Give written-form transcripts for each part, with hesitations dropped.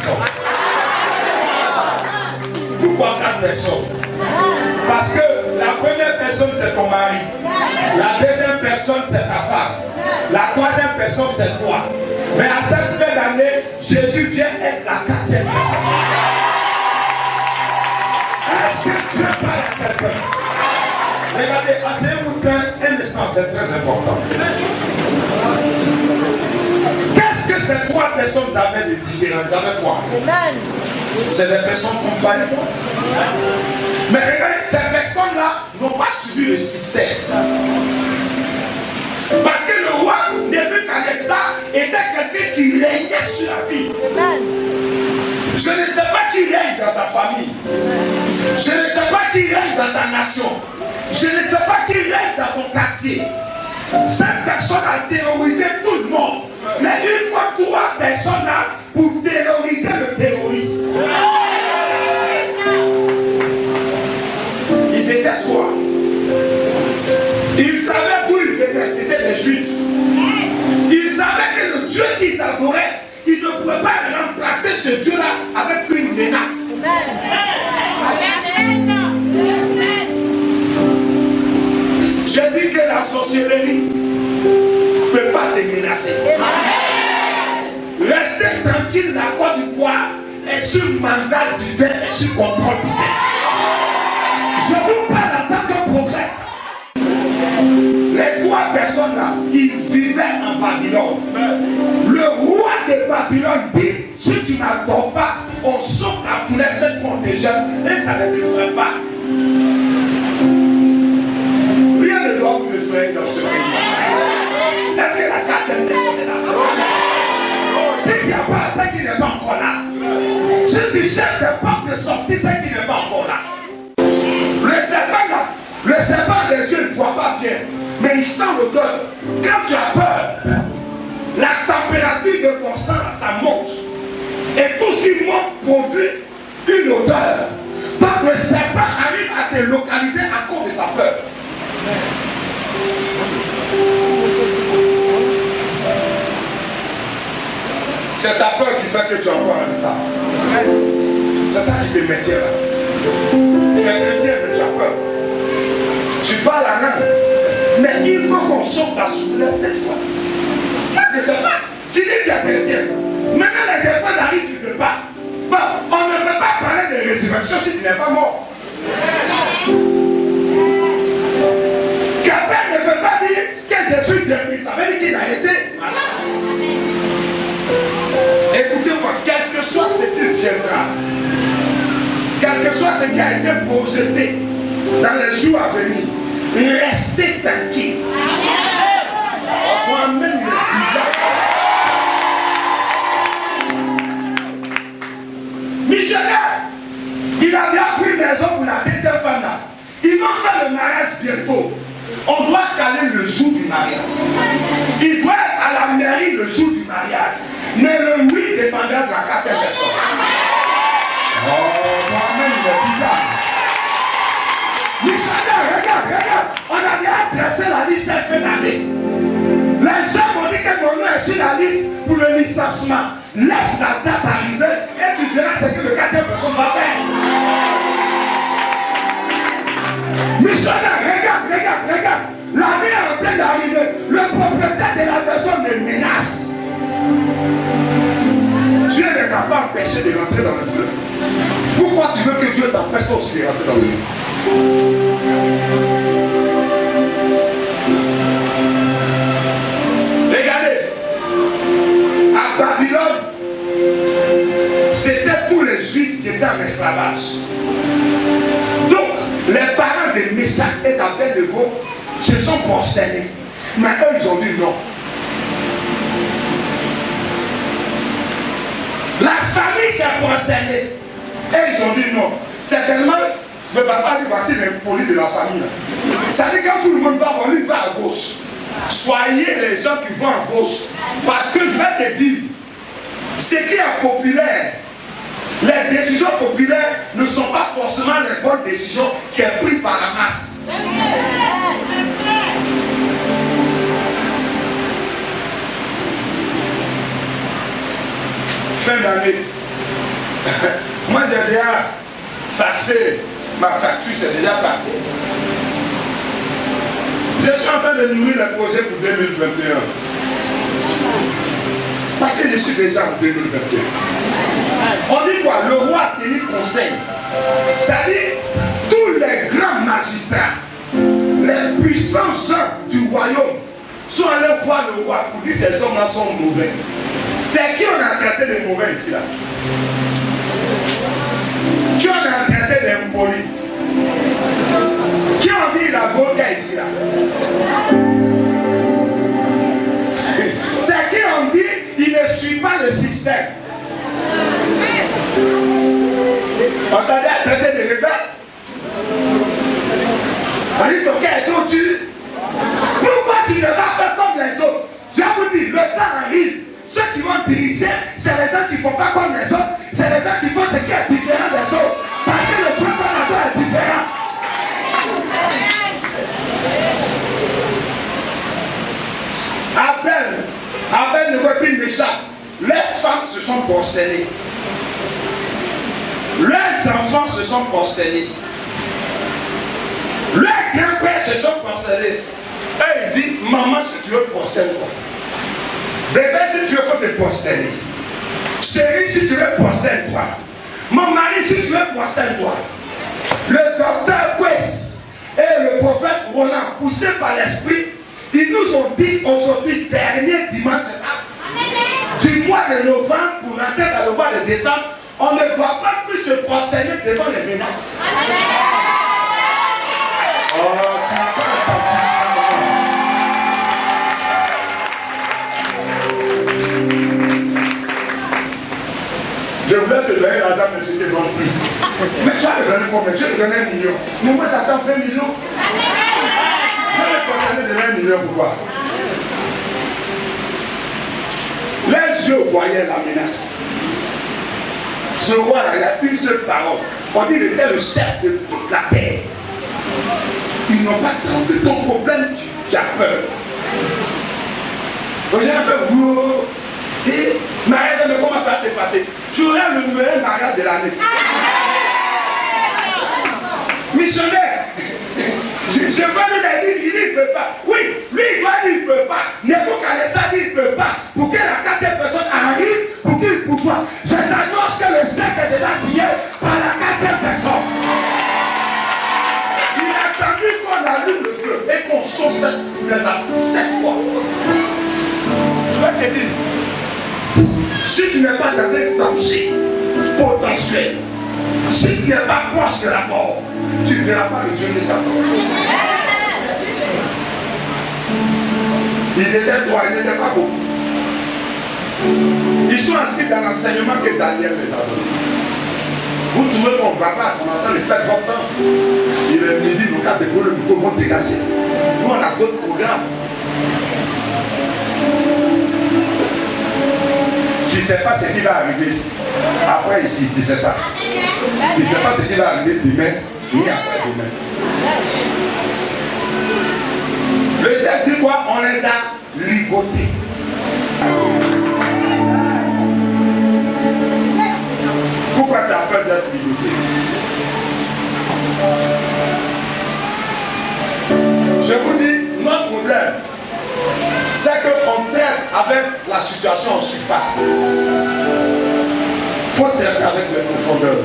personnes. Pourquoi 4 personnes? Parce que la première personne c'est ton mari, la deuxième personne c'est ta femme, la troisième personne c'est toi. Mais à cette fin d'année, Jésus vient être la 4e personne. Est-ce que tu n'es pas la personne? Regardez, asseyez-vous un instant, c'est très important. Qu'est-ce que ces 3 personnes avaient de différent? Ils avaient quoi? C'est des personnes compagnes. Mais regardez, ces personnes-là n'ont pas suivi le système. Parce que le roi Nebuchadnezzar était quelqu'un qui régnait sur la vie. Je ne sais pas qui règne dans ta famille. Je ne sais pas qui règne dans ta nation. Je ne sais pas qui règne dans ton quartier. Cette personne a terrorisé tout le monde. Mais une fois 3 personnes là pour terroriser le terroriste. Ils étaient 3. Ils savaient d'où ils venaient, c'était des Juifs. Ils savaient que le Dieu qu'ils adoraient, ils ne pouvaient pas remplacer ce Dieu-là avec une menace. J'ai dit que la sorcellerie ne peut pas te menacer. Restez tranquille, la Côte d'Ivoire est sur mandat divin et sur contrôle divin. Je vous parle en tant que prophète. Les 3 personnes là, ils vivaient en Babylone. Le roi de Babylone dit, si tu n'adores pas, on saute à fouler cette fois des jeunes et ça ne les effraie pas. Rien ne doit vous effrayer dans ce pays. Est-ce que la 4e personne est là? Si tu n'as pas ce qui n'est pas encore là, si tu cherches des portes de sortie, ce qui n'est pas encore là. Le serpent des yeux ne voit pas bien, mais il sent l'odeur. Quand tu as peur, la température de ton sang, ça monte. Et tout ce qui monte produit une odeur. Donc le serpent arrive à te localiser à cause de ta peur. C'est ta peur qui fait que tu es encore en retard. C'est ça qui te maintient là. Tu es chrétien, mais tu as peur. Tu parles la langue. Mais il faut qu'on sorte la souplesse cette fois. Moi, je ne sais pas. Tu dis que tu es chrétien. Maintenant, les épreuves n'arrivent, tu ne peux pas. Bon, on ne peut pas parler de résurrection si tu n'es pas mort. Gabriel ne peut pas dire que je suis dernier. Ça veut dire qu'il a été malade. Écoutez-moi, quel que soit ce qui viendra, quel que soit ce qui a été projeté dans les jours à venir, restez tranquille. On amène le bizarre. Missionnaire, il avait pris une maison pour la 2e femme là. Ils vont faire le mariage bientôt. On doit caler le jour du mariage. Il doit être à la mairie le jour du mariage. Mais le oui dépendra de la 4e personne. Oh, moi-même, il est bizarre. Missionnaire, regarde. On a déjà dressé la liste cette fin d'année. Les gens m'ont dit que mon nom est sur la liste pour le licenciement. Laisse la date arriver et tu verras ce que le 4e personne va faire. Missionnaire, regarde. L'année est en train d'arriver. Le propriétaire de la personne me menace. Dieu ne les a pas empêchés de rentrer dans le feu. Pourquoi tu veux que Dieu t'empêche toi aussi de rentrer dans le feu? Regardez, à Babylone, c'était tous les Juifs qui étaient en esclavage. Donc, les parents de Meshach et d'Abednego se sont prosternés. Mais eux, ils ont dit non. La famille s'est prosternée. Et ils ont dit non. Certainement, le papa dit voici l'impoli de la famille. Ça dit quand tout le monde va, on lui va à gauche. Soyez les gens qui vont à gauche. Parce que je vais te dire, ce qui est populaire, les décisions populaires ne sont pas forcément les bonnes décisions qui sont prises par la masse. Fin d'année, Moi, j'ai déjà faxé ma facture, c'est déjà parti. Je suis en train de nourrir le projet pour 2021. Parce que je suis déjà en 2021. On dit quoi? Le roi a tenu conseil. C'est-à-dire, tous les grands magistrats, les puissants gens du royaume sont allés voir le roi pour dire que ces hommes-là sont mauvais. C'est qui on a traité de mauvais ici là? Qui on a traité d'impoli? Qui on dit la Goka ici là? C'est qui on dit il ne suit pas le système? On t'a dit à traiter de rebelles? On dit ton cœur est trop dur. Pourquoi tu ne vas pas faire comme les autres? Je vous dis, le temps arrive. Ceux qui vont diriger, c'est les gens qui ne font pas comme les autres. C'est les gens qui font ce qui est différent des autres. Parce que le point qu'on a est différent. Abel ne veut plus méchant. Les femmes se sont prosternées. Les enfants se sont prosternés. Les grands-pères se sont prosternés. Et il dit, maman, si tu veux, prosterne-toi. Bébé, si tu veux, il faut te prosterner. Chérie, si tu veux, prosterne-toi. Mon mari, si tu veux, prosterne-toi. Le docteur Quest et le prophète Roland, poussés par l'esprit, ils nous ont dit aujourd'hui, dernier dimanche, c'est ça, du mois de novembre pour rentrer dans le mois de décembre, on ne doit pas plus se prosterner devant les menaces. Oh, tu n'as pas je voulais te donner l'argent, mais je ne te donne plus. Mais tu as donné combien? Tu as donné 1 million. Mais moi, j'attends 20 millions. Je vais me concerner de 20 millions. Pourquoi? Les yeux voyaient la menace. Ce roi-là, il a une seule parole. On dit qu'il était le chef de toute la terre. Ils n'ont pas tremblé. Ton problème, tu as peur. Donc j'ai fait vous. Et Marie, mais comment ça s'est passé? Tu aurais le meilleur mariage de l'année. Missionnaire. Je peux lui dire, il dit il ne peut pas. Oui, lui il doit dire il ne peut pas. Nebuchadnezzar dit il ne peut pas. Pour que la 4e personne arrive, pour qu'il pourvoie. Je t'annonce que le chèque est déjà signé par la 4e personne. Il a attendu qu'on allume le feu et qu'on sauve cette poubelle-là 7 fois. Je vais te dire, si tu n'es pas dans un danger potentiel, si tu n'es pas proche de la mort, tu ne verras pas le Dieu des attentes. Ils étaient 3, ils n'étaient pas beaucoup. Ils sont assis dans l'enseignement que Daniel les a donné. Vous trouvez qu'on ne va pas, on entend les perdre votre temps. Il est midi, le cadre de le micro vont dégager. Nous, on a d'autres programmes. Tu ne sais pas ce qui va arriver après ici, tu ne sais pas. Tu ne sais pas ce qui va arriver demain, ni après demain. Le texte dit quoi? On les a ligotés. Pourquoi tu as peur d'être ligoté? Je vous dis, notre problème, c'est qu'on traite avec la situation en surface. Il faut traiter avec les profondeurs.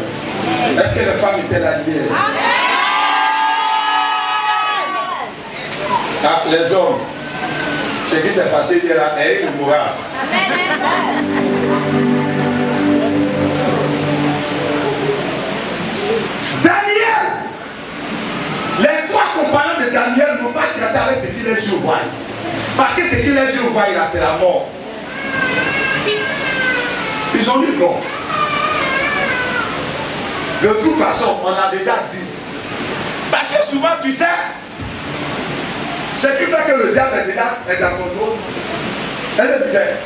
Est-ce que les femmes étaient là hier? Ah, les hommes, ce qui s'est passé hier là, est immoral. Daniel, les 3 compagnons de Daniel n'ont pas traité avec ce qui les yeux voient. Parce que ce qui les yeux voient là, c'est la mort. Ils ont dit non. De toute façon, on a déjà dit. Parce que souvent, tu sais, ce qui fait que le diable est déjà dans ton dos. Elle disait,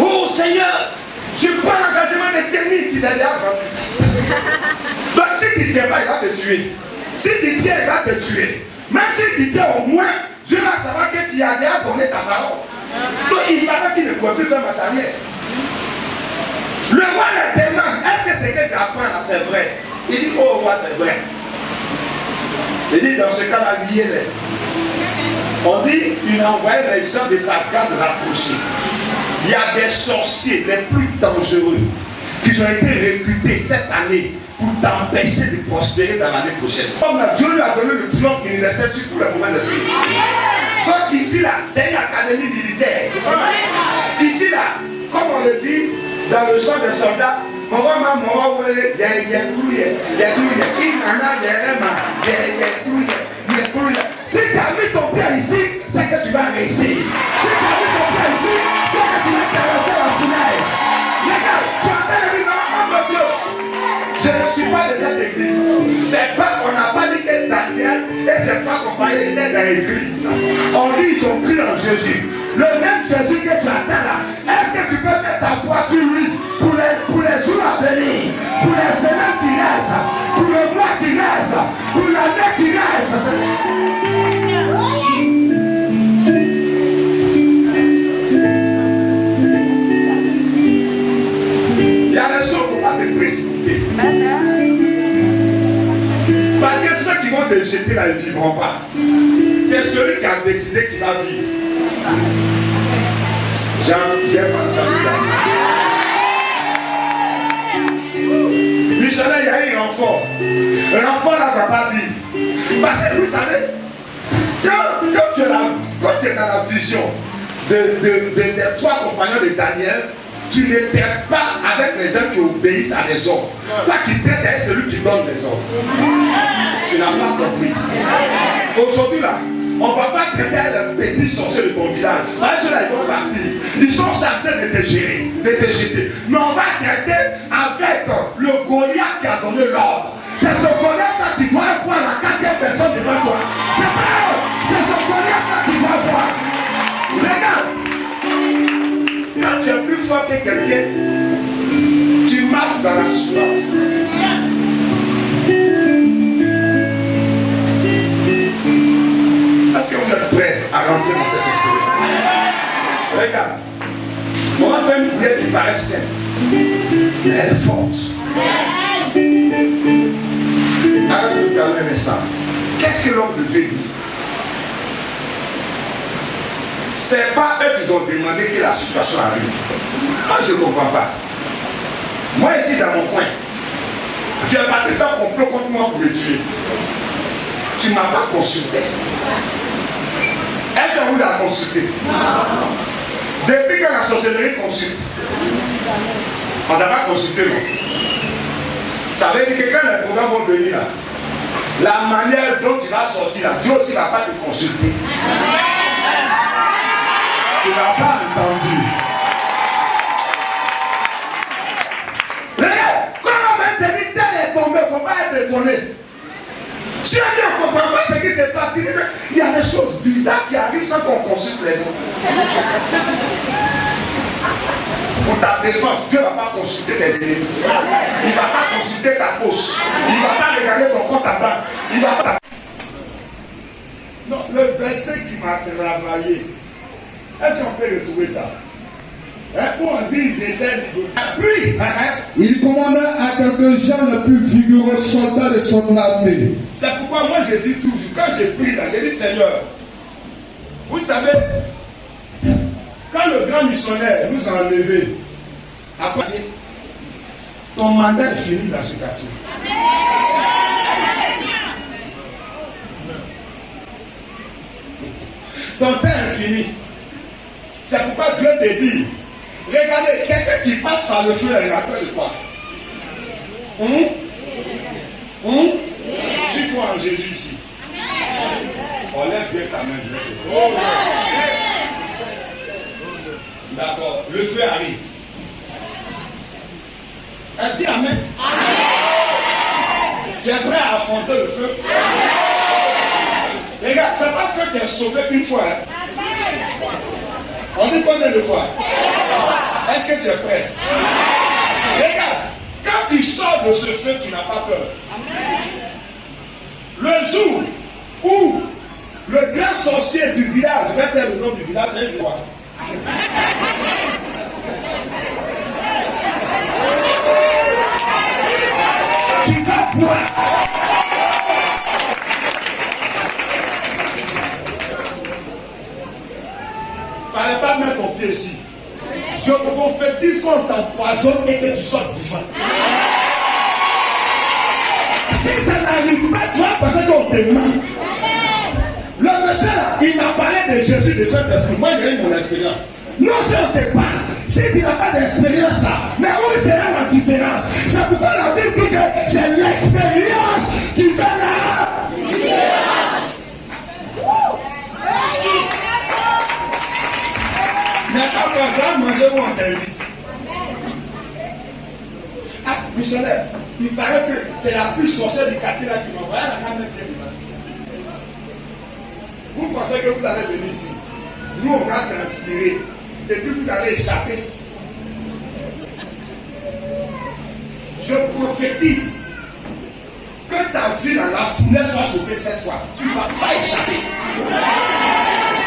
oh Seigneur, tu prends l'engagement de t'aimer, tu l'as déjà vendu. Donc si tu ne tiens pas, il va te tuer. Si tu tiens, il va te tuer. Même si tu tiens au moins, Dieu va savoir que tu as déjà donné ta parole. Donc il savait qu'il ne pouvait plus faire ma charrière. Le roi le demande, est-ce que ce que j'apprends là, c'est vrai. Il dit, oh roi, c'est vrai. Il dit, dans ce cas-là, liez-les. On dit, il a envoyé les gens de sa garde rapprochée. Il y a des sorciers les plus dangereux qui ont été réputés cette année pour t'empêcher de prospérer dans l'année prochaine. Comme Dieu lui a donné le triomphe universel sur tous les mauvais esprits. Donc ici là, c'est une académie militaire. Ici là, comme on le dit dans le chant des soldats, si tu as mis ton pied ici, c'est que tu vas réussir. Si tu as mis ton pied ici, c'est que tu vas traverser la finale. Regarde, tu as fait le non, mon Dieu. Je ne suis pas de cette église. C'est pas qu'on n'a pas dit que Daniel et ses frères compagnons étaient dans l'église. On dit ils ont cru en Jésus. Le même Jésus que tu attends là, est-ce que tu peux mettre ta foi sur lui pour les jours à venir, pour les semaines qui restent, pour le mois qui reste, pour l'année qui reste? Il y a des choses, il ne faut pas te précipiter. Parce que ceux qui vont te jeter là, ils ne vivront pas. C'est celui qui a décidé qu'il va vivre. J'ai pas entendu là. Missionnaire, il y a eu un enfant. L'enfant là ne va pas vivre. Parce que vous savez, quand tu es dans la vision des trois compagnons de Daniel, tu ne traites pas avec les gens qui obéissent à des ordres. Toi qui traites avec celui qui donne les ordres. Tu n'as pas compris. Aujourd'hui là, on ne va pas traiter les petits sorciers de ton village. Ceux-là, ils vont partir. Ils sont chargés de te gérer, de te jeter. Mais on va traiter avec le Goliath qui a donné l'ordre. C'est ce Goliath-là qui doit voir la 4e personne devant toi. C'est pas eux. C'est ce Goliath-là qui doit voir. Regarde. Quand tu es plus fort que quelqu'un, tu marches dans l'assurance. Est-ce que vous êtes prêts à rentrer dans cette expérience? Regarde. On va faire une prière qui paraît simple. Mais elle est forte. Arrête de calmer un instant. Qu'est-ce que l'homme de Dieu dit? C'est pas eux qui ont demandé que la situation arrive. Moi, je ne comprends pas. Moi, ici, dans mon coin, tu n'as pas te faire complot contre moi pour le tuer. Tu ne m'as pas consulté. Est-ce qu'on vous a consulté? Depuis que la sorcellerie consulte, on n'a pas consulté, non? Ça veut dire que quand les programmes vont venir là, la manière dont tu vas sortir là, Dieu aussi ne va pas te consulter. Tu ne l'as pas entendu. Regarde, comment maintenir tel est tombé, il ne faut pas être étonné. Tu as dit, on ne comprend pas ce qui s'est passé. Il y a des choses bizarres qui arrivent sans qu'on consulte les autres. Pour ta défense, Dieu ne va pas consulter tes ennemis. Il ne va pas consulter ta poche. Il ne va pas regarder ton compte à banque. Il ne va pas. Non, le verset qui m'a travaillé, est-ce qu'on peut retrouver ça? Où on dit ils étaient puis il commanda à quelques-uns les plus vigoureux soldats de son armée. C'est pourquoi moi je dis toujours, quand j'ai pris là, j'ai dit Seigneur, vous savez, quand le grand missionnaire nous a enlevés, après, ton mandat est fini dans ce quartier. Ton temps est fini. C'est pourquoi Dieu te dit, regardez, quelqu'un qui passe par le feu, il a peur de quoi? Dis-toi en Jésus ici. On lève bien ta main. D'accord, le feu arrive. Elle dit amen. Tu es prêt à affronter le feu? Regarde, c'est pas que tu es sauvé une fois. Hein? On dit combien de fois? Est-ce que tu es prêt? Regarde, quand tu sors de ce feu, tu n'as pas peur. Le jour où le grand sorcier du village, je vais dire le nom du village, c'est quoi? moi. Fallait pas mettre ton pied ici. Je prophétise qu'on t'empoisonne et que tu sortes vivant. Si ça n'arrive pas, tu vas penser qu'on te ment. Le monsieur là, il m'a parlé de Jésus, de Saint-Esprit. Moi, j'ai eu mon expérience. Non, si on te parle, si tu n'as pas d'expérience là, mais où sera la différence? C'est pourquoi la Bible dit que c'est l'expérience qui fait la différence. Mais quand on va manger où on t'invite. Ah, missionnaire, il paraît que c'est la plus sorcière du quartier là qui m'envoie la caméra. Vous pensez que vous allez venir ici? Nous, on va transpirer. Et puis vous allez échapper. Je prophétise que ta vie dans la foulée soit sauvée cette fois. Tu ne vas pas échapper.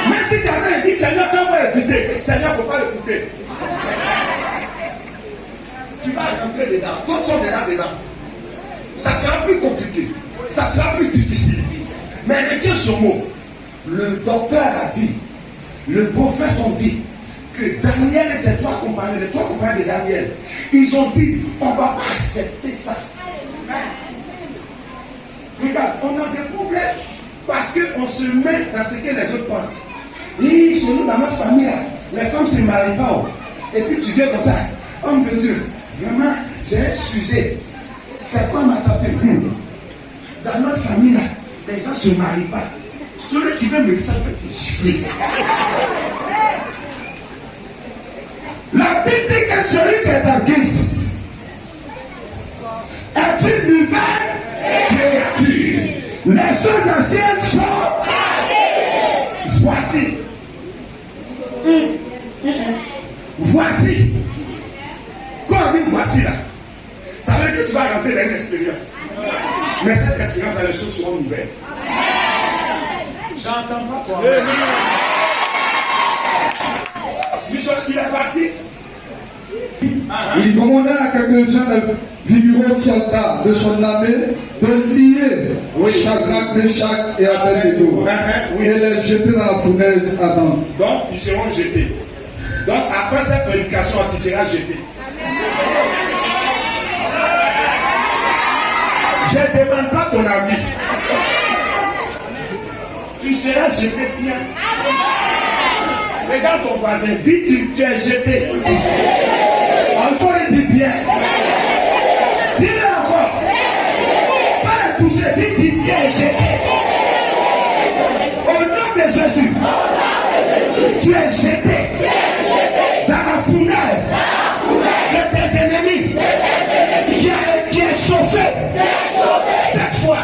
Même si tu avais dit, Seigneur, tu vas éviter. Seigneur, il ne faut pas l'écouter. Tu vas rentrer dedans. D'autres sont déjà dedans. Ça sera plus compliqué. Ça sera plus difficile. Mais retiens ce mot. Le docteur a dit, le prophète ont dit que Daniel et ses trois compagnons de Daniel, ils ont dit, on ne va pas accepter ça. Regarde, on a des problèmes parce qu'on se met dans ce que les autres pensent. Et chez nous, dans notre famille, là, les femmes ne se marient pas. Et puis tu viens comme ça, homme de Dieu, vraiment, j'ai un sujet. C'est quoi ma tante? Dans notre famille, là, les gens ne se marient pas. Celui qui veut me dire ça peut te gifler. La Bible dit que celui qui est en Christ est une nouvelle créature. Les choses anciennes sont passées. Voici. Voici. Quand on dit voici là, ça veut dire que tu vas rentrer dans une expérience. Mais cette expérience, les choses seront nouvelles. J'entends pas toi. Il est parti. Il commanda à quelques-uns de vigoureux soldats de son armée de lier Shadrach, Meshach et Abednego et les jeter dans la fournaise ardente. Donc, ils seront jetés. Donc, après cette prédication, tu seras jeté. Je ne demande pas ton avis. Tu seras jeté bien. Regarde ton voisin, dis tu es jeté. Encore il dit bien. Dis-le encore. Pas le toucher, dis tu es jeté. Au nom de Jésus, tu es jeté dans la fournaise de tes ennemis qui est chauffé cette fois.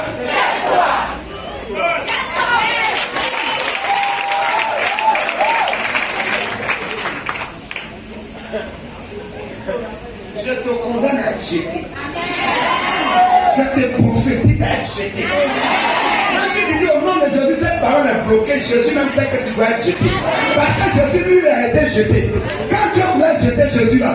Je te condamne à être jeté. Je te prophétise à être jeté. Même si tu dis au nom de Jésus, cette parole est bloquée, Jésus même sait que tu dois être jeté. Parce que Jésus lui a été jeté. Quand tu voulais jeter Jésus là,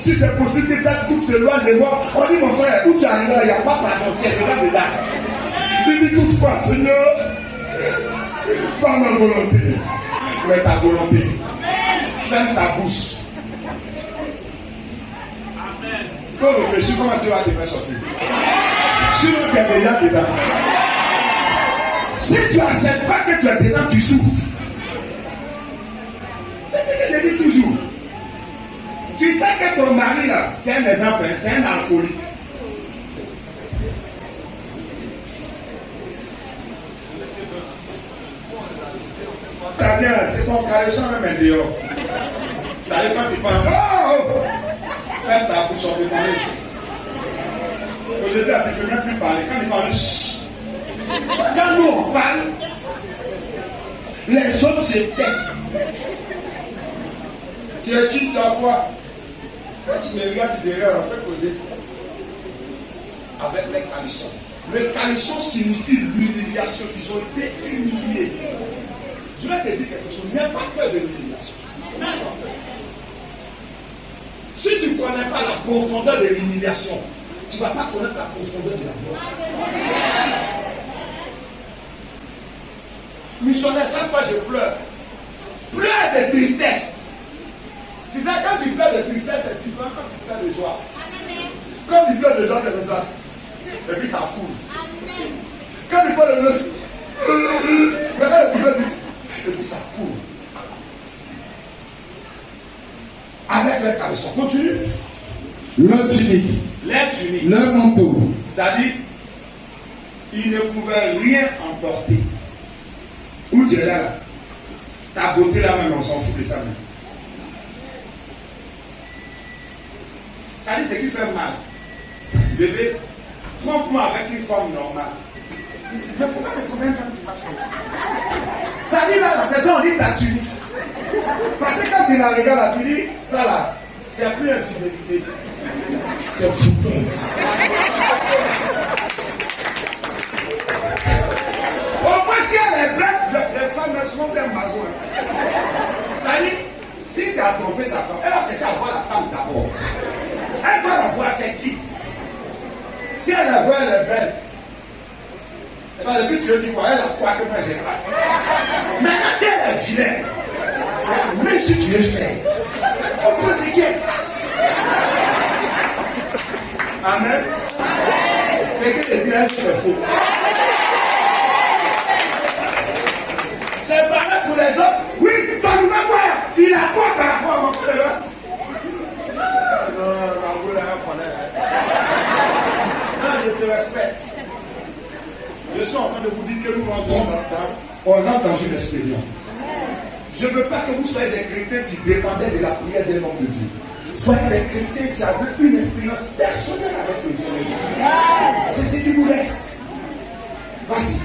si c'est possible que ça coupe ce loin de moi, on dit mon frère, où tu arrives là, il n'y a pas pardon, tu es déjà dedans. Il dit toutefois, Seigneur, pas ma volonté, mais ta volonté. Ferme ta bouche. Il faut réfléchir comment tu vas te faire sortir. Sinon tu es déjà dedans. Si tu n'acceptes pas que tu es dedans, tu souffres. C'est ce que je dis toujours. Tu sais que ton mari là, c'est un exemple, c'est un alcoolique. Ça vient là, c'est ton caleçon même dehors. Ça dépend quand tu parles. Oh! Ferme ta bouche, on peut parler. Aujourd'hui, tu ne peux même plus parler. Quand il parle, chut. Quand nous on parle, les autres se taisent. Tu es qui, tu as quoi? Quand tu me regardes, tu te regardes, on peut poser. Avec les calissons. Le calisson signifie l'humiliation. Ils ont été humiliés. Je vais te dire quelque chose. N'aie pas peur de l'humiliation. Si tu ne connais pas la profondeur de l'humiliation, tu ne vas pas connaître la profondeur de la gloire. Missionnaire, chaque fois je pleure. Pleure de tristesse. C'est ça, quand tu pleures de tristesse, c'est différent quand tu pleures de joie. Quand tu pleures de joie, c'est comme ça. Et puis ça coule. Quand tu pleures de joie, et puis ça coule. Avec les caleçons. Continue. Leur tunique. Les tuniques. Leur manteau. C'est-à-dire, ils ne pouvaient rien emporter. Où tu es là? Ta beauté là même, on s'en fout de ça même. Ça dit ce qui fait mal. Bébé, trompe-moi avec une forme normale. Il ne faut pas me tromper quand tu marches comme ça. Ça dit là, la saison, on dit ta tunique. Parce que quand tu la regardes, la tunique, ça là, c'est plus infidélité. C'est foutaise. Au moins, si elle est bête, les femmes ne sont pas besoin. Ça dit, si tu as trompé ta femme, elle va chercher à voir la femme d'abord. Elle doit la voir, c'est qui? Si elle la voit, elle est belle. Et bien, depuis tu lui dis quoi? Elle a quoi que moi j'ai pas. Maintenant, si elle est vilaine, même si tu es fait, il faut penser qu'il y a une place. Amen. C'est que les dimanches, c'est faux. C'est pareil pour les autres. Oui, ton numéro, il a quoi par rapport à mon frère? Non, je te respecte. Je suis en train de vous dire que nous rentrons dans une expérience. Je ne veux pas que vous soyez des chrétiens qui dépendaient de la prière des noms de Dieu. Soyez des chrétiens qui avaient une expérience personnelle avec le Seigneur. C'est ce qui vous reste. Vas-y.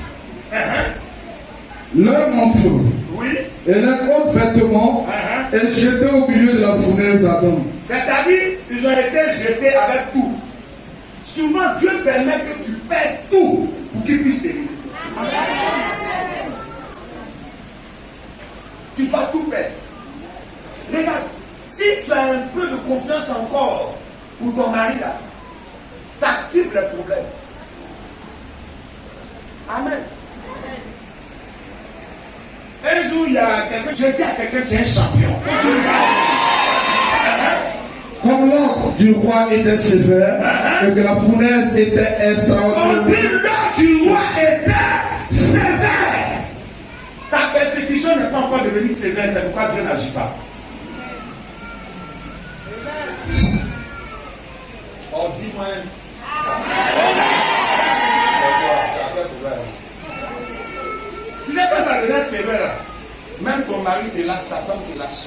Leur manteau. Oui. Et leurs autres vêtements est jeté au milieu de la fournaise Adam. C'est-à-dire, ils ont été jetés avec tout. Souvent, Dieu permet que tu perds tout pour qu'il puisse t'aider. Tu vas tout perdre. Regarde, si tu as un peu de confiance encore pour ton mari là, ça active le problème. Amen. Un jour, il y a quelqu'un, je dis à quelqu'un qui est un champion. Comme l'ordre du roi était sévère et que la fournaise était extraordinaire. On dit l'ordre du roi était sévère. Ta persécution n'est pas encore devenue sévère, c'est pourquoi Dieu n'agit pas. Oh, dis-moi. Si c'est pas ça devient sévère, même ton mari te lâche, ta femme te lâche.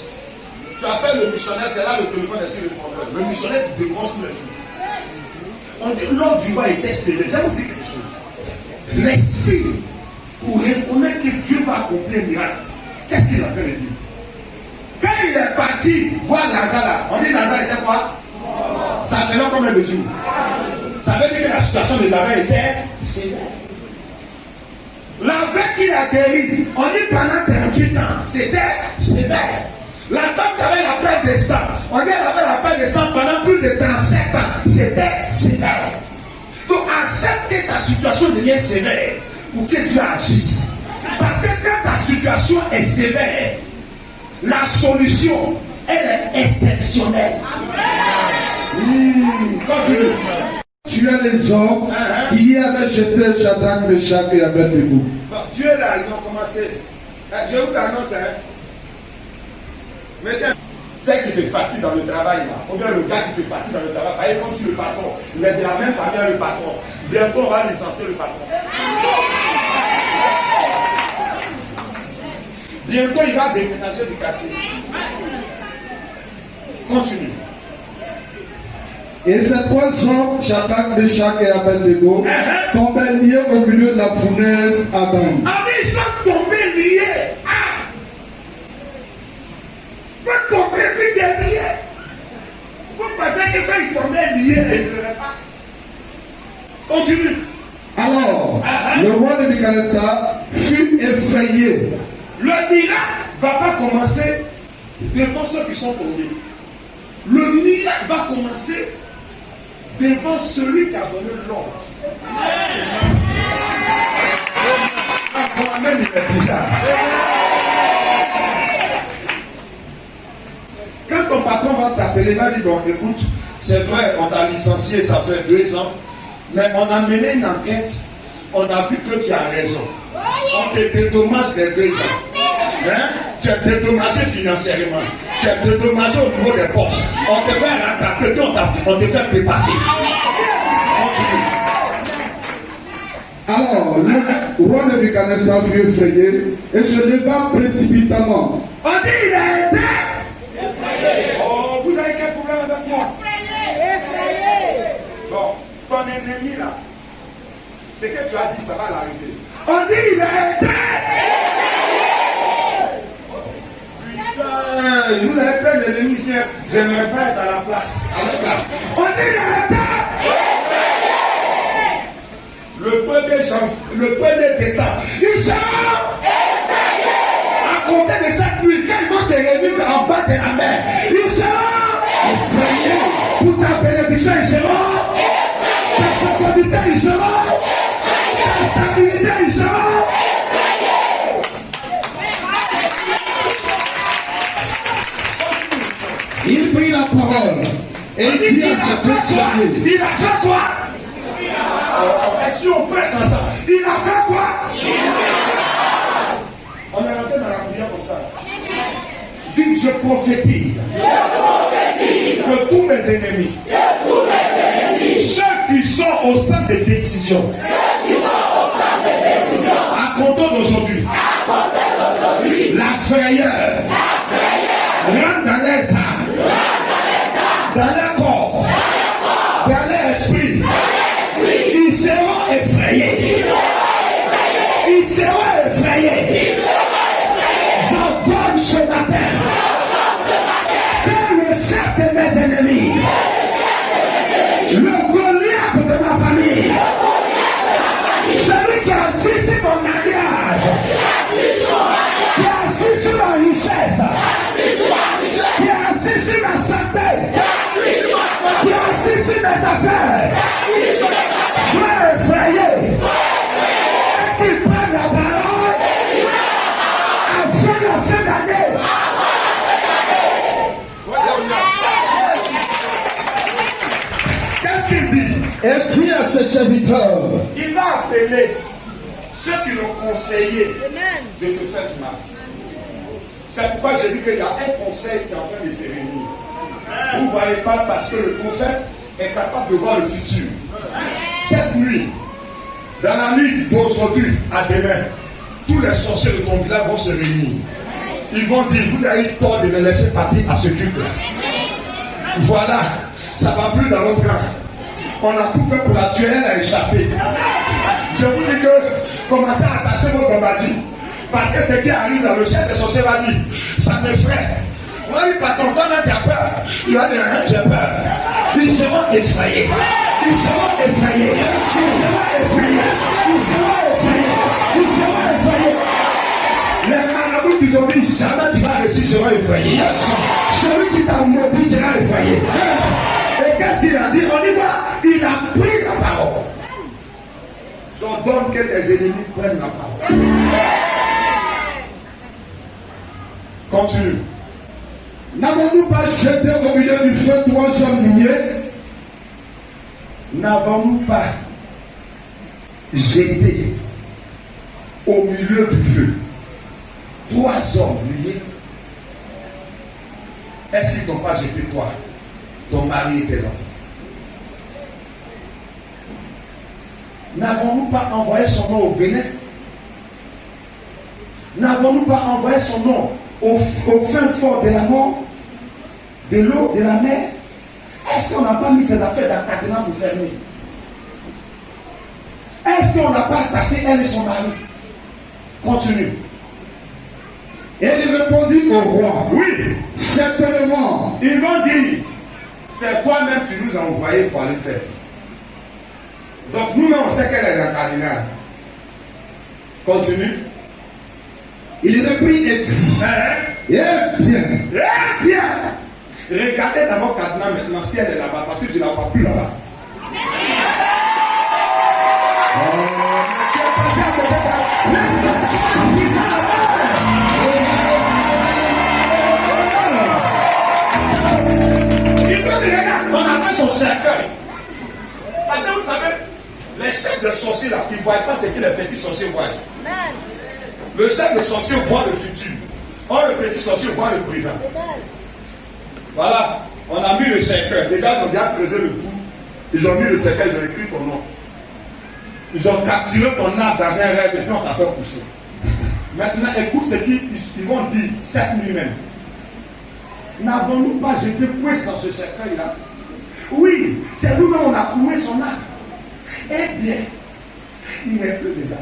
Tu appelles le missionnaire, c'est là le téléphone est sur le problème. Le missionnaire te décroche tous les jours. On dit l'ordre du roi était sévère. Je vais vous dire quelque chose. Les signes pour reconnaître que Dieu va accomplir un miracle. Qu'est-ce qu'il a fait le dire? Quand il est parti voir Lazare là, on dit Lazare était quoi? Ça fait là combien de jours? Ça veut dire que la situation de Lazare était sévère. La veille qu'il a guéri, on dit pendant 38 ans, c'était sévère. La femme qui avait la perte de sang, on dit qu'elle avait la perte de sang pendant plus de 37 ans, c'était sévère. Donc accepte que ta situation devient sévère pour que Dieu agisse. Parce que quand ta situation est sévère, la solution, elle est exceptionnelle. Continue. Tu es les hommes qui avaient jeté Shadrach, Meshach et Abednego. Dieu là, ils ont commencé. Dieu vous annonce, maintenant, c'est qui te fatigue dans le travail là, ou bien le gars qui te fatigue dans le travail, par exemple, si le patron, il est de la même famille avec le patron, bientôt on va licencier le patron. Bientôt il va déménager du quartier. Continue. Et ces trois hommes, Shadrach, Meshach et Abednego, tombaient liés au milieu de la fournaise Adam. Ah, mais ils sont tombés liés. Ah! Faut tomber, puis tu es lié. Vous pensez que quand ils tombaient liés, ils ne pleuraient pas. Continue. Alors, le roi Nebuchadnezzar fut effrayé. Le miracle ne va pas commencer devant ceux qui sont tombés. Le miracle va commencer devant celui qui a donné l'ordre. Moi-même, il est bizarre. Quand ton patron va t'appeler, il va dire, bon, écoute, c'est vrai, on t'a licencié, ça fait 2 ans, mais on a mené une enquête, on a vu que tu as raison. On te dédommage les 2 ans. Hein? Tu es dédommagé financièrement, tu es dédommagé au niveau des postes. On te fait rattraper, on te fait dépasser. Continue. Alors, le roi Nebuchadnezzar fut effrayé et se leva précipitamment. On dit il a été effrayé. Oh, vous avez quel problème avec moi? Effrayé. Bon, ton ennemi là, ce que tu as dit, ça va l'arriver. On dit il a été effrayé. Putain, je vous avais fait l'ennemi, j'aimerais pas être à la place. On dit il a été effrayé. Le 1er décembre, ils seront effrayés. À compter de cette nuit, quand ils vont se réunir en bas de la mer, ils seront effrayés. Pour ta bénédiction, ils seront effrayés. Ta sécurité, ils seront effrayés. Ta stabilité, ils seront effrayés. Il prit la parole et il dit à ses prisonniers. Il a fait quoi? Si on prêche ensemble, il a fait quoi? On est rentré dans la prière comme ça. Dis, je prophétise. Que tous mes ennemis, ceux qui sont au centre des décisions, à compter d'aujourd'hui, la frayeur rentre dans les âmes, dans les corps, dans l'esprit. Ils seront effrayés. Ils seront effrayés. J'ordonne ce matin que le chef de mes ennemis, le Goliath de ma famille, celui qui a assis sur mon mariage, qui a assis sur ma richesse, qui a assis sur ma santé, qui a assis sur mes affaires, sois effrayé. Et qu'il prenne la parole avant la fin d'année. Qu'est-ce qu'il dit? Et dit à ses serviteurs. Il va appeler ceux qui l'ont conseillé de te faire du mal. C'est pourquoi je dis qu'il y a un conseil qui est en train de se réunir. Vous ne voyez pas parce que le prophète est capable de voir le futur. Cette nuit, dans la nuit d'aujourd'hui à demain, tous les sorciers de ton village vont se réunir. Ils vont dire, vous avez eu tort de me laisser partir à ce culte-là. Voilà, ça ne va plus dans notre camp. On a tout fait pour la tuer, elle a échappé. Je vous dis que commencez à attacher votre bombardie. Parce que ce qui arrive dans le chef des sorciers va dire, ça m'effraie. On va dire, pas ton temps, tu as peur. Il va dire, j'ai peur. Ils seront effrayés. Ils seront effrayés. Ils seront effrayés. Ils seront effrayés. Ils seront effrayés. Les marabouts qui ont dit, jamais tu vas réussir, seront effrayés. Celui qui t'a maudit sera effrayé. Et qu'est-ce qu'il a dit? On y va. Il a pris la parole. J'ordonne que tes ennemis prennent la parole. Continue. N'avons-nous pas jeté au milieu du feu 3 hommes liés? N'avons-nous pas jeté au milieu du feu 3 hommes liés? Est-ce qu'ils t'ont pas jeté toi, ton mari et tes enfants? N'avons-nous pas envoyé son nom au Bénin? N'avons-nous pas envoyé son nom au fin fond de la mort, de l'eau, de la mer? Est-ce qu'on n'a pas mis ses affaires dans le cadenas pour fermer? Est-ce qu'on n'a pas attaché elle et son mari? Continue. Et il répondit au roi. Oui. Certainement. Ils vont dire, c'est toi-même tu nous as envoyé pour aller faire. Donc nous-mêmes on sait qu'elle est dans le cardinal. Continue. Il reprit et dit, eh bien. Eh bien. Regardez d'abord Kadna maintenant si elle est là-bas, parce que tu ne l'as pas plus là-bas. On a fait son cercueil. Parce que vous savez, les chefs de sorciers là, ils ne voient pas ce que les petits sorciers voient. Le chef de sorcier voit le futur. Or, le petit sorcier voit le présent. Voilà, on a mis le cercueil. Déjà, ils ont bien creusé le trou. Ils ont mis le cercueil, ils ont écrit ton nom. Ils ont capturé ton âme dans un rêve et puis on t'a fait coucher. Maintenant, écoute ce qu'ils vont dire cette nuit même. N'avons-nous pas jeté Pouesse dans ce cercueil-là? Oui, c'est nous-mêmes on a coulé son âme. Eh bien, il n'est plus dedans.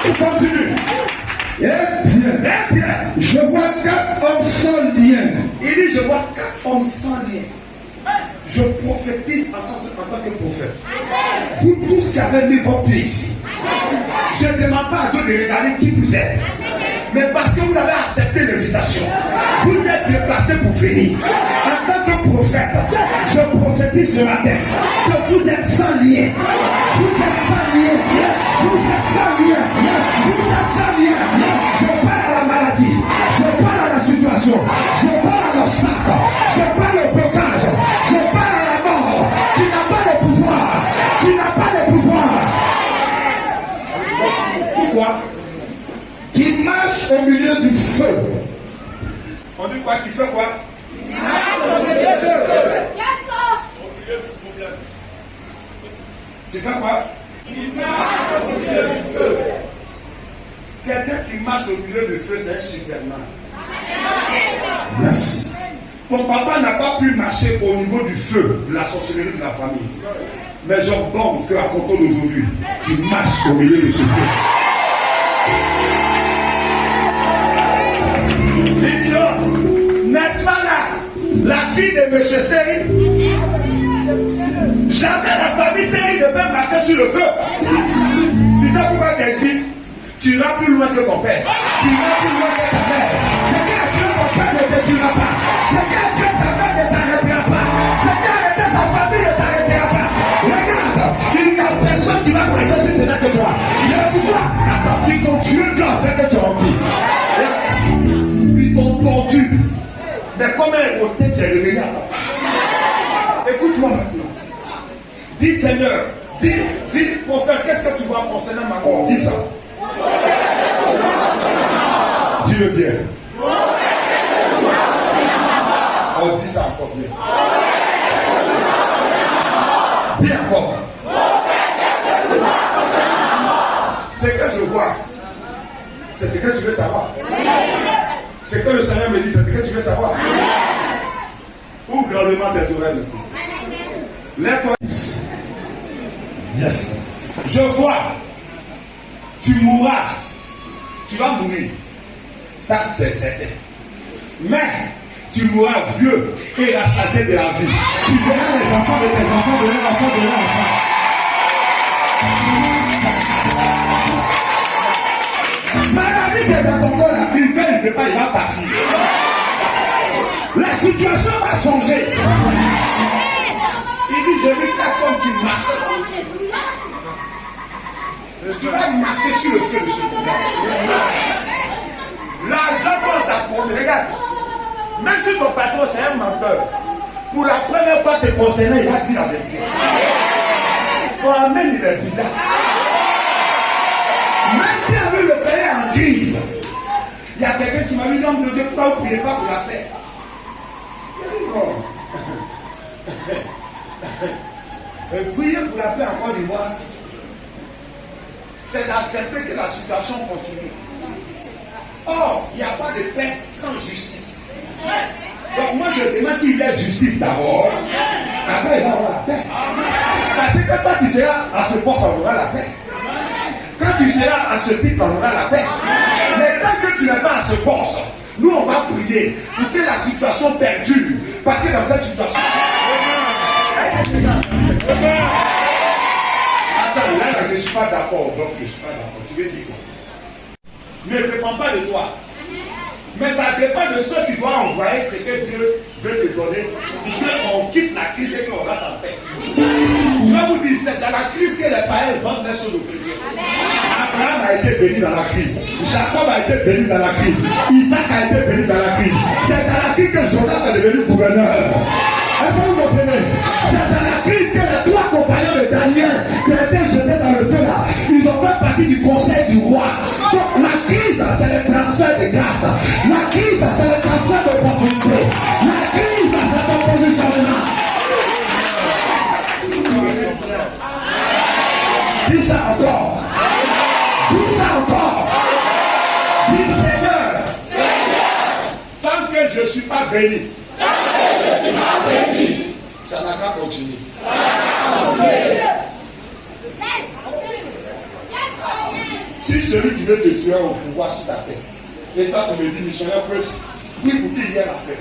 Il continue. Eh bien, je vois 4 hommes sans lien. Il dit, je vois 4 hommes sans lien. Je prophétise en tant que prophète. Vous tous qui avez mis vos pieds ici, je ne demande pas à Dieu de regarder qui vous êtes. Mais parce que vous avez accepté l'invitation, vous êtes déplacé pour venir. En tant que prophète, je prophétise ce matin que vous êtes sans lien. Vous êtes sans lien. Vous êtes sans lien. Vous êtes sans lien. Je parle à la maladie. Je parle à la situation. Je parle à l'obstacle. Je parle au blocage. Je parle à la mort. Tu n'as pas de pouvoir. Tu n'as pas de pouvoir. Pourquoi? Qui marche au milieu du feu. On dit quoi? Qui fait quoi? Il marche au milieu du feu. Tu fais quoi? Il marche au milieu du feu. Quelqu'un qui marche au milieu du feu, c'est un Superman. Merci. Ton papa n'a pas pu marcher au niveau du feu, de la sorcellerie de la famille. Mais j'ordonne qu'à compter d'aujourd'hui, tu marches au milieu de ce feu. N'est-ce pas là, la fille de M. Seri? Jamais la famille Seri ne peut marcher sur le feu. Tu sais pourquoi tu es ici? Tu iras plus loin que ton père. Tu iras plus loin que ta mère. Ce qui a tué ton père ne te tuera pas. Ce qui a tué ta mère ne t'arrêtera pas. Ce qui a arrêté ta famille ne t'arrêtera pas. Regarde, il n'y a personne qui va marcher si ce n'est que toi. Attends, ils t'ont tué, Dieu a fait que tu remplis. Ils t'ont tordu. Mais comme un roté, tu es revenu à ta. Écoute-moi maintenant. Dis Seigneur, dis, prophète, qu'est-ce que tu vois concernant ma mort? Dis ça. Dis-le bien. On dit ça encore bien. Dis encore. Ce que je vois, c'est ce que tu veux savoir. Ce que le Seigneur me dit, c'est ce que tu veux savoir. Ouvre grandement tes oreilles. Lève-toi. Yes. Je vois. Tu mourras. Tu vas mourir. Ça, c'est certain. Mais tu mourras vieux et rassasié de la vie. Tu verras les enfants de tes enfants, de leurs enfants, de leurs enfants. Maladie qui est dans ton corps, il ne veut pas, il va partir. La situation va changer. Il dit, j'ai vu 4 hommes qui marchaient dans le feu. Tu vas marcher sur le feu de ce monde. L'argent qu'on t'a promis, regarde. Même si ton patron c'est un menteur, pour la première fois te concernant, il va dire la vérité. Ton amène, il est bizarre. Même si avec le pays en crise, il y a quelqu'un qui m'a dit non, ne pas vous priez pas pour la paix. Prier pour la paix en Côte d'Ivoire, c'est d'accepter que la situation continue. Or, il n'y a pas de paix sans justice. Donc moi je demande qu'il y ait justice d'abord, après il va y avoir la paix. Parce que quand tu seras à ce poste, on aura la paix. Quand tu seras à ce titre, on aura la paix. Mais tant que tu n'es pas à ce poste, nous on va prier pour que la situation perdure. Parce que dans cette situation... Attends, là, je ne suis pas d'accord. Donc je ne suis pas d'accord. Tu veux dire quoi? Ne dépend pas de toi. Mais ça dépend de ceux qui doivent envoyer ce que Dieu veut te donner pour qu'on quitte la crise et qu'on rate en paix. Je vais vous dire, c'est dans la crise que les païens vendent les choses aux chrétiens. Abraham a été béni dans la crise. Jacob a été béni dans la crise. Isaac a été béni dans la crise. C'est dans la crise que Joseph est devenu gouverneur. Est-ce que vous comprenez? C'est dans la crise que les 3 compagnons de Daniel qui étaient jetés dans le feu là, ils ont fait partie du conseil du roi. Donc la crise, c'est le transfert de grâce. La crise, c'est le transfert d'opportunité. La crise, c'est ton positionnement. Dis ça encore. Dis ça encore. Dis Seigneur. Tant que je ne suis pas béni, ça n'a qu'à continuer. Si celui qui veut te tuer au pouvoir sur ta tête, et toi tu me dis, missionnaire Fresh, oui, pour qu'il y ait la paix.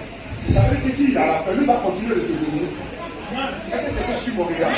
Ça veut dire que s'il a la paix, lui va continuer de te bénir. Est-ce que quelqu'un suit mon regard?